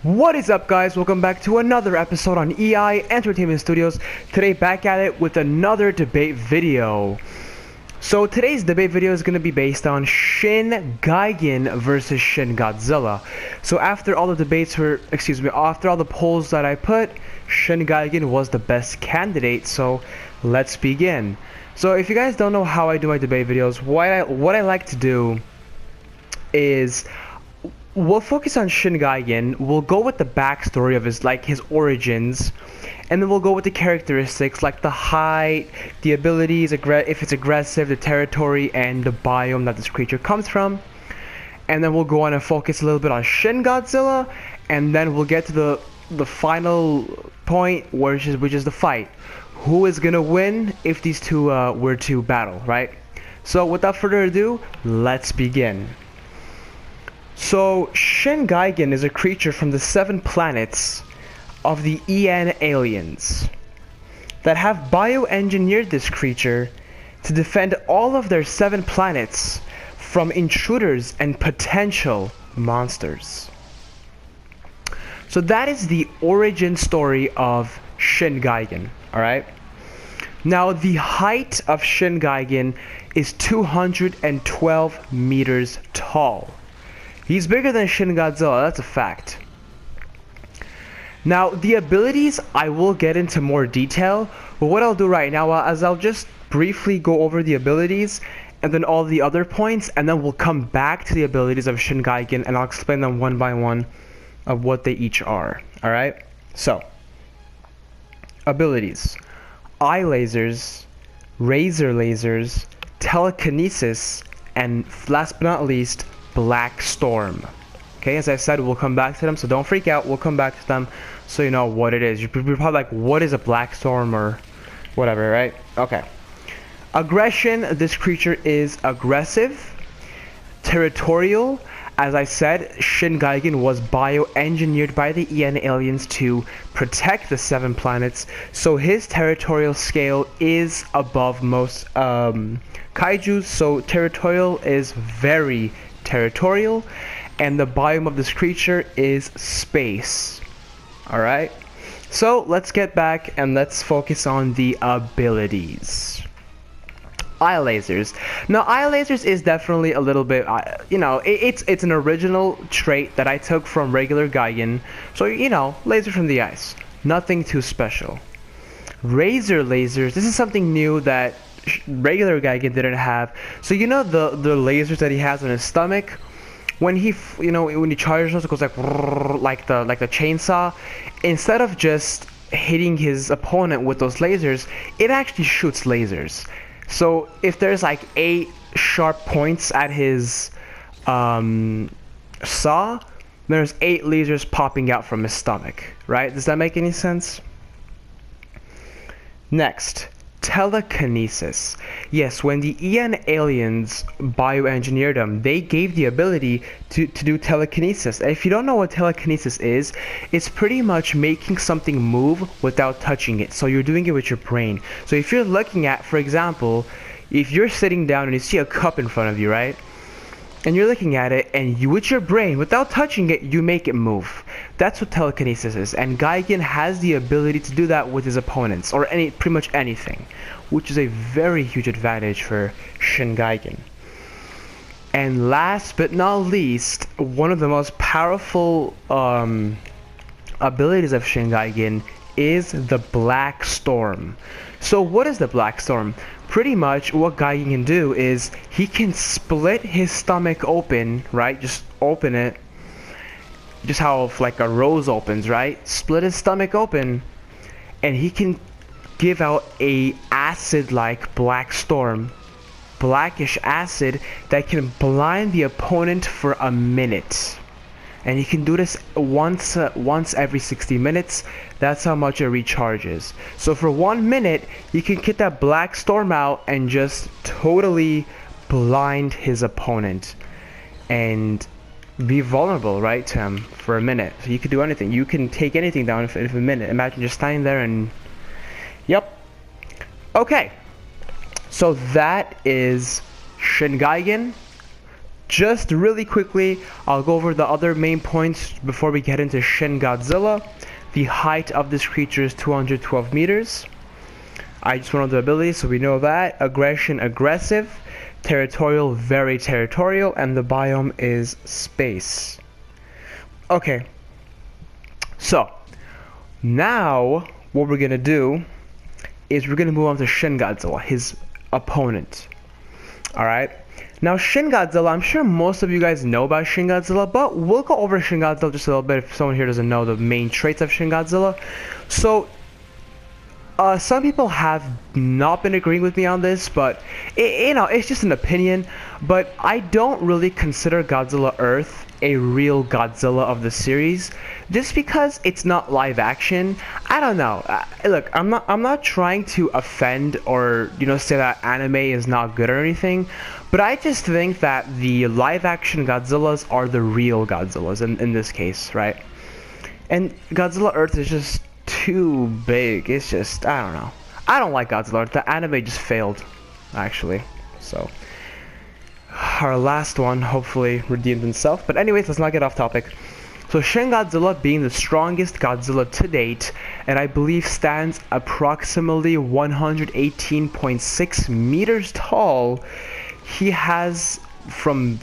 What is up, guys? Welcome back to another episode on EI Entertainment Studios. Today back at it with another debate video. So today's debate video is going to be based on Shin Gigan versus Shin Godzilla. So after all the after all the polls that I put, Shin Gigan was the best candidate. So let's begin. So if you guys don't know how I do my debate videos, what I like to do is we'll focus on Shin Gigan. We'll go with the backstory of his origins, and then we'll go with the characteristics like the height, the abilities, if it's aggressive, the territory, and the biome that this creature comes from. And then we'll go on and focus a little bit on Shin Godzilla, and then we'll get to the final point, which is the fight. Who is gonna win if these two were to battle, right? So without further ado, let's begin. So, Shin Gigan is a creature from the 7 planets of the EN aliens that have bioengineered this creature to defend all of their 7 planets from intruders and potential monsters. So that is the origin story of Shin Gigan, alright? Now, the height of Shin Gigan is 212 meters tall. He's bigger than Shin Godzilla, that's a fact. Now, the abilities, I will get into more detail, but what I'll do right now is I'll just briefly go over the abilities and then all the other points, and then we'll come back to the abilities of Shin Gigan and I'll explain them one by one of what they each are. Alright? So, abilities. Eye lasers, razor lasers, telekinesis, and last but not least, Black Storm. Okay, as I said, we'll come back to them, so don't freak out. We'll come back to them so you know what it is. You're probably like, what is a Black Storm or whatever, right? Okay. Aggression. This creature is aggressive. Territorial. As I said, Shin Gigan was bioengineered by the EN aliens to protect the 7 planets, so his territorial scale is above most kaijus, so territorial is very territorial, and the biome of this creature is space. Alright, so let's get back and let's focus on the abilities. Eye lasers. Now, eye lasers is definitely a little bit, it's an original trait that I took from regular Gigan, so laser from the eyes, nothing too special. Razor lasers, this is something new that regular Gigan didn't have. So the lasers that he has on his stomach, when he charges those, it goes like the chainsaw. Instead of just hitting his opponent with those lasers, it actually shoots lasers. So if there's like 8 sharp points at his saw, there's 8 lasers popping out from his stomach, right? Does that make any sense? Next, telekinesis. Yes, when the EN aliens bioengineered them, they gave the ability to do telekinesis. And if you don't know what telekinesis is, it's pretty much making something move without touching it. So you're doing it with your brain. So if you're looking at, for example, if you're sitting down and you see a cup in front of you, right? And you're looking at it, and with your brain, without touching it, you make it move. That's what telekinesis is, and Gigan has the ability to do that with his opponents, or pretty much anything, which is a very huge advantage for Shin Gigan. And last but not least, one of the most powerful abilities of Shin Gigan is the Black Storm. So what is the Black Storm? Pretty much what Gigan can do is he can split his stomach open, right? Just open it. Just how like a rose opens, right? Split his stomach open, and he can give out a acid-like Black Storm, blackish acid that can blind the opponent for a minute. And he can do this once every 60 minutes. That's how much it recharges. So for 1 minute, he can get that Black Storm out and just totally blind his opponent and be vulnerable, right, to him for a minute. So you can do anything. You can take anything down in a minute. Imagine just standing there and... Yep. Okay. So that is Shin Gigan. just really quickly, I'll go over the other main points before we get into Shin Godzilla. The height of this creature is 212 meters. I just went on the abilities, so we know that. Aggression, aggressive. Territorial, very territorial. And the biome is space. Okay. So, now, what we're gonna do is we're gonna move on to Shin Godzilla, his opponent. Alright? Now, Shin Godzilla, I'm sure most of you guys know about Shin Godzilla, but we'll go over Shin Godzilla just a little bit if someone here doesn't know the main traits of Shin Godzilla. So, some people have not been agreeing with me on this, but it's just an opinion. But I don't really consider Godzilla Earth a real Godzilla of the series, just because it's not live action. I don't know. Look, I'm not trying to offend or say that anime is not good or anything, but I just think that the live action Godzillas are the real Godzillas in this case, right? And Godzilla Earth is just too big. It's just, I don't know. I don't like Godzilla. The anime just failed, actually. So, our last one hopefully redeemed himself. But anyways, let's not get off topic. So Shin Godzilla, being the strongest Godzilla to date, and I believe stands approximately 118.6 meters tall, he has some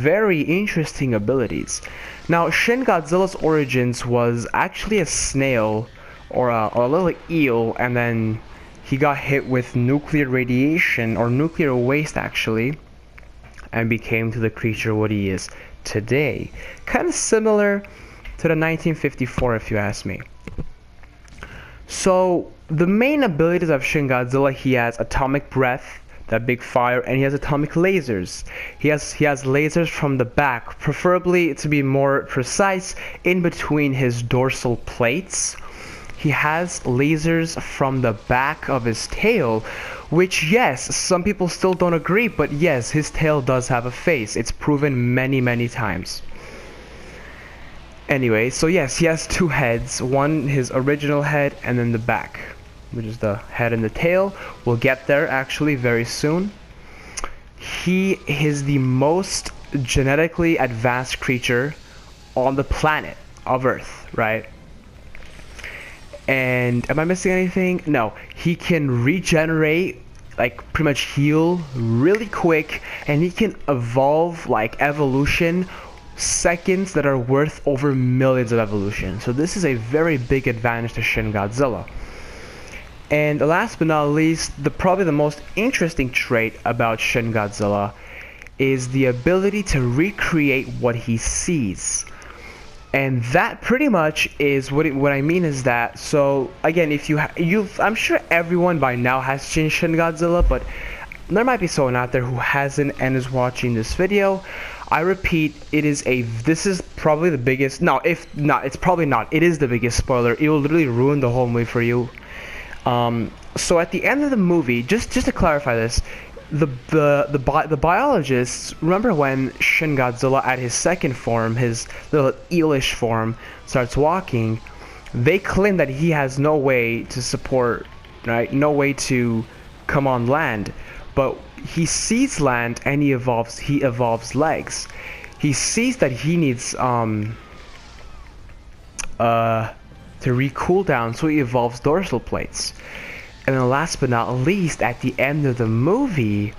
very interesting abilities. Now, Shin Godzilla's origins was actually a snail, or a little eel, and then he got hit with nuclear radiation, or nuclear waste actually, and became to the creature what he is today. Kind of similar to the 1954, if you ask me. So, the main abilities of Shin Godzilla, he has atomic breath, that big fire, and he has atomic lasers. He has lasers from the back, preferably, to be more precise, in between his dorsal plates. He has lasers from the back of his tail, which, yes, some people still don't agree, but yes, his tail does have a face. It's proven many times. Anyway, so yes, he has two heads. One, his original head, and then the back, which is the head and the tail. We'll get there, actually, very soon. He is the most genetically advanced creature on the planet of Earth, right? And am I missing anything? No. He can regenerate, like pretty much heal really quick, and he can evolve like evolution seconds that are worth over millions of evolution. So this is a very big advantage to Shin Godzilla. And last but not least, probably the most interesting trait about Shin Godzilla is the ability to recreate what he sees. And that pretty much is what I mean is that, so again, if I'm sure everyone by now has seen Shin Godzilla, but there might be someone out there who hasn't and is watching this video. I repeat, this is probably the biggest, no, if not, it's probably not, it is the biggest spoiler. It will literally ruin the whole movie for you. So at the end of the movie, just to clarify this, the biologists, remember when Shin Godzilla at his second form, his little eelish form, starts walking, they claim that he has no way to support, right, no way to come on land, but he sees land and he evolves legs. He sees that he needs to recool down, so he evolves dorsal plates. And then last but not least, at the end of the movie,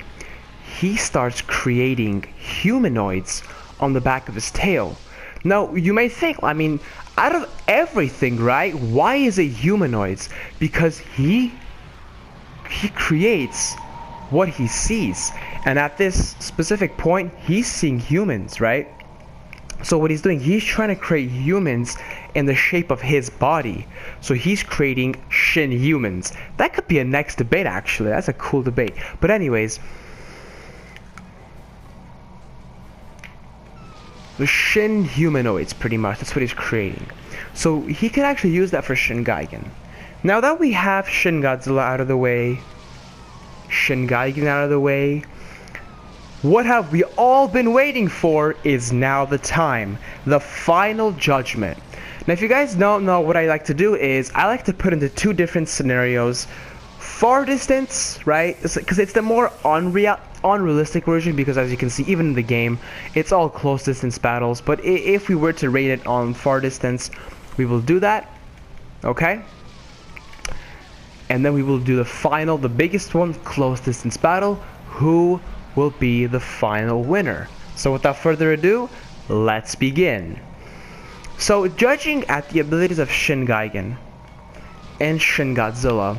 he starts creating humanoids on the back of his tail. Now, you may think, I mean, out of everything, right? Why is it humanoids? Because he creates what he sees. And at this specific point, he's seeing humans, right? So what he's doing, he's trying to create humans in the shape of his body. So he's creating Shin humans. That could be a next debate, actually. That's a cool debate. But anyways, the Shin humanoids, pretty much, that's what he's creating. So he could actually use that for Shin Gigan. Now that we have Shin Godzilla out of the way, Shin Gigan out of the way, what have we all been waiting for is now the time. The final judgment. Now, if you guys don't know, what I like to do is I like to put into two different scenarios. Far distance, right? Because it's the more unrealistic version, because as you can see, even in the game, it's all close distance battles. But if we were to rate it on far distance, we will do that, okay? And then we will do the final, the biggest one, close distance battle. Who will be the final winner? So without further ado, let's begin. So judging at the abilities of Shin Gigan and Shin Godzilla,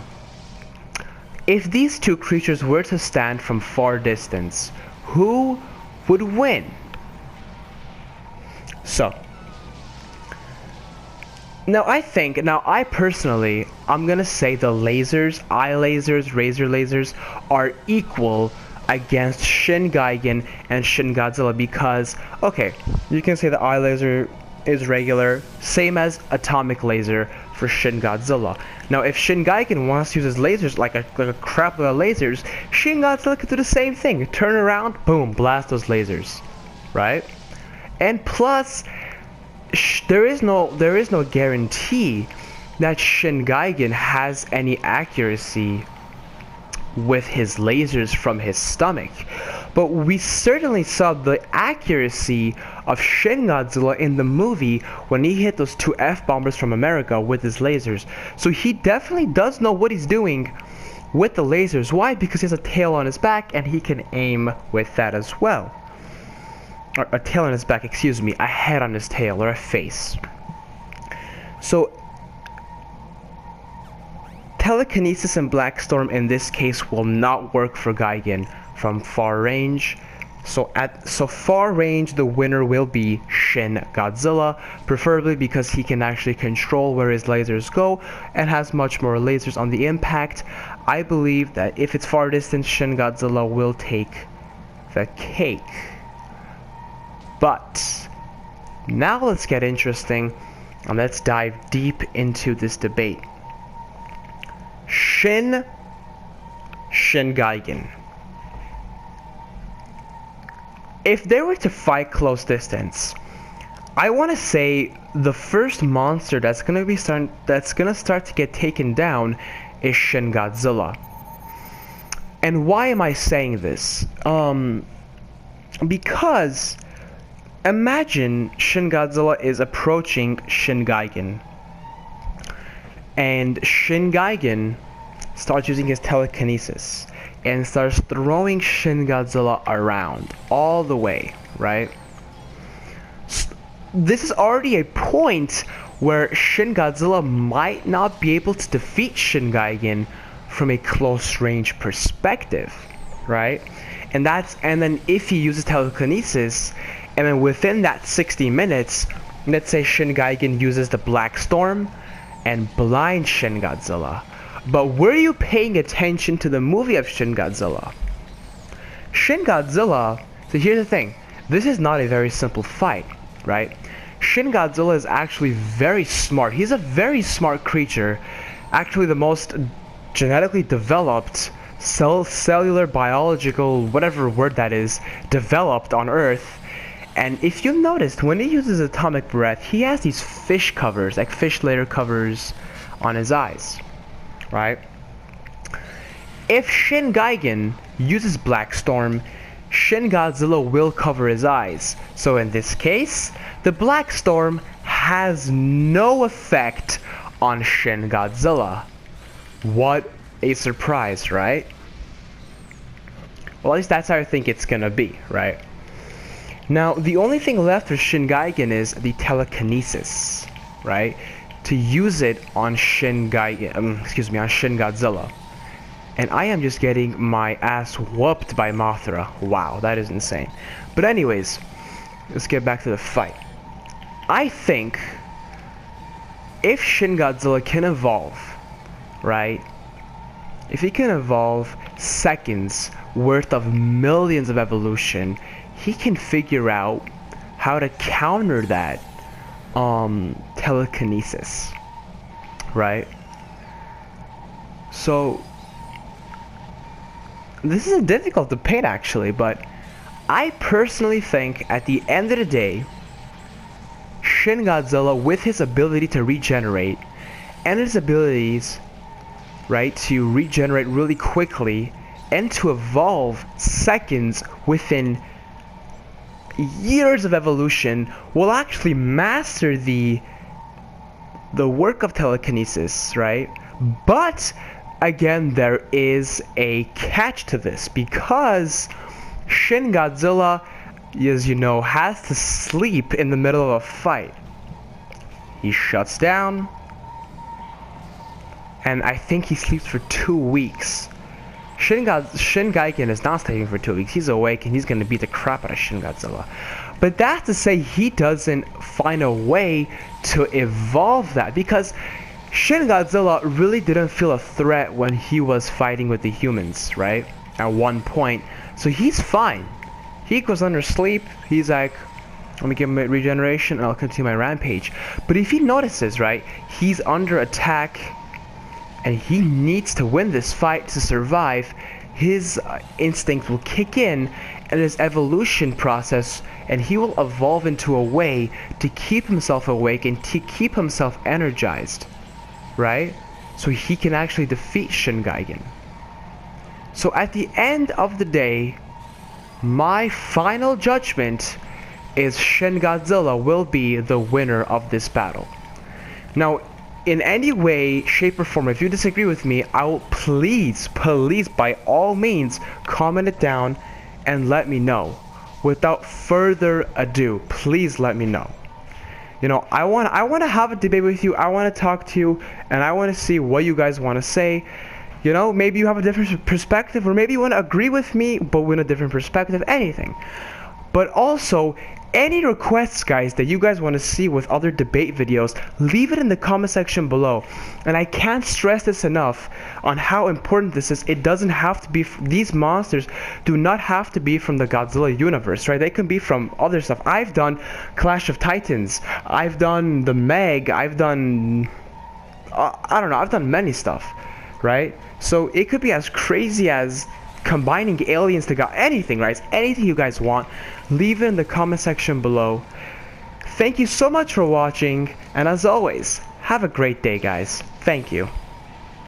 if these two creatures were to stand from far distance, who would win? So now I personally, I'm gonna say the lasers, eye lasers, razor lasers are equal against Shin Gigan and Shin Godzilla, because, okay, you can say the eye laser is regular, same as atomic laser for Shin Godzilla. Now if Shin Gigan wants to use his lasers like a crap load of lasers, Shin Godzilla could do the same thing. Turn around, boom, blast those lasers, right? And plus, there is no guarantee that Shin Gigan has any accuracy with his lasers from his stomach, but we certainly saw the accuracy of Shin Godzilla in the movie when he hit those two F-bombers from America with his lasers. So he definitely does know what he's doing with the lasers. Why? Because he has a tail on his back and he can aim with that as well. Or a tail on his back, excuse me, a head on his tail, or a face. So telekinesis and Black Storm in this case will not work for Gigan from far range. So at far range, the winner will be Shin Godzilla, preferably because he can actually control where his lasers go and has much more lasers on the impact. I believe that if it's far distance, Shin Godzilla will take the cake. But now let's get interesting and let's dive deep into this debate. Shin Gigan. If they were to fight close distance, I want to say the first monster that's gonna start to get taken down is Shin Godzilla. And why am I saying this? Because imagine Shin Godzilla is approaching Shin Gigan, and Shin Gigan starts using his telekinesis and starts throwing Shin Godzilla around all the way, right? This is already a point where Shin Godzilla might not be able to defeat Shin Gigan from a close range perspective, right? And then if he uses telekinesis, and then within that 60 minutes, let's say Shin Gigan uses the Black Storm and blinds Shin Godzilla. But were you paying attention to the movie of Shin Godzilla? Shin Godzilla, so here's the thing, this is not a very simple fight, right? Shin Godzilla is actually very smart. He's a very smart creature, actually the most genetically developed, cellular, biological, whatever word that is, developed on Earth. And if you noticed, when he uses atomic breath, he has these fish covers, like fish layer covers on his eyes, right? If Shin Gigan uses Black Storm, Shin Godzilla will cover his eyes. So in this case, the Black Storm has no effect on Shin Godzilla. What a surprise, right? Well, at least that's how I think it's gonna be, right? Now, the only thing left for Shin Gigan is the telekinesis, right? To use it on Shin Gigan, on Shin Godzilla. And I am just getting my ass whooped by Mothra. Wow, that is insane. But anyways, let's get back to the fight. I think if Shin Godzilla can evolve, right? If he can evolve seconds worth of millions of evolution, he can figure out how to counter that telekinesis, right? So this is a difficult debate actually, but I personally think at the end of the day, Shin Godzilla, with his ability to regenerate and his abilities, right, to regenerate really quickly and to evolve seconds within years of evolution will actually master the work of telekinesis, right? But again, there is a catch to this, because Shin Godzilla, as you know, has to sleep in the middle of a fight. He shuts down, and I think he sleeps for 2 weeks. Shin Gigan is not sleeping for 2 weeks. He's awake and he's gonna beat the crap out of Shin Godzilla. But that's to say he doesn't find a way to evolve that, because Shin Godzilla really didn't feel a threat when he was fighting with the humans, right? At one point. So he's fine. He goes under sleep. He's like, let me give him a regeneration and I'll continue my rampage. But if he notices, right, he's under attack and he needs to win this fight to survive, his instinct will kick in and his evolution process, and he will evolve into a way to keep himself awake and to keep himself energized, right? So he can actually defeat Shin Gigan. So at the end of the day, my final judgment is Shin Godzilla will be the winner of this battle. Now, in any way, shape, or form, if you disagree with me, I will please by all means comment it down and let me know. Without further ado, please let me know. You know, I want to have a debate with you. I want to talk to you, and I want to see what you guys want to say. You know, maybe you have a different perspective, or maybe you want to agree with me but with a different perspective, anything. But also, any requests, guys, that you guys want to see with other debate videos, leave it in the comment section below. And I can't stress this enough on how important this is. It doesn't have to be, these monsters do not have to be from the Godzilla universe, right? They can be from other stuff. I've done Clash of Titans, I've done the Meg, I've done, I don't know, I've done many stuff, right? So it could be as crazy as combining aliens to God, anything, right? Anything you guys want, leave it in the comment section below. Thank you so much for watching, and as always, have a great day, guys. Thank you.